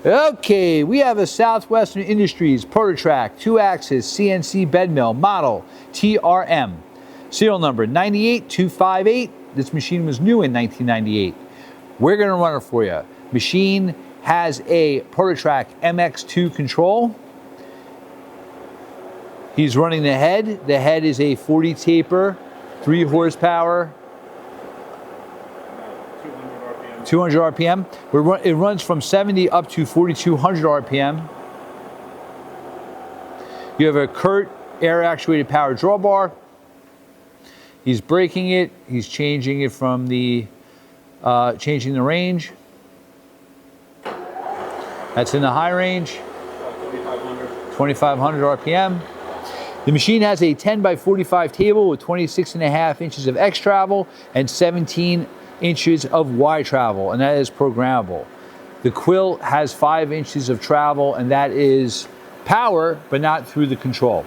Okay, we have a Southwestern Industries ProtoTrak 2-axis CNC bed mill model TRM. Serial number 98258. This machine was new in 1998. We're going to run it for you. Machine has a ProtoTrak MX2 control. He's running the head. The head is a 40 taper, 3 horsepower. 200 RPM. It runs from 70 up to 4,200 RPM. You have a Kurt air actuated power drawbar. He's braking it. He's changing it from the changing the range. That's in the high range. 2,500 RPM. The machine has a 10 by 45 table with 26.5 inches of X travel and 17 inches of Y travel, and that is programmable. The QUILL has 5 inches of travel, and that is power, but not through the control.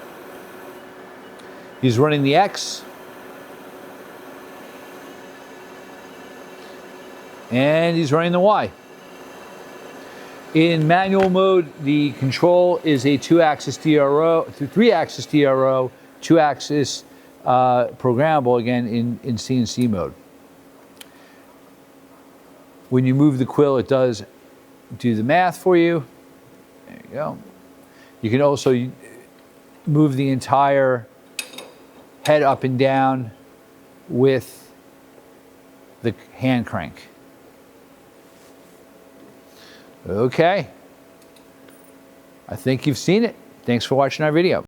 He's running the X. And he's running the Y. In manual mode, the control is a 2-axis DRO, 3-axis DRO, 2-axis programmable, again in CNC mode. When you move the QUILL, it does do the math for you. There you go. You can also move the entire head up and down with the hand crank. Okay. I think you've seen it. Thanks for watching our video.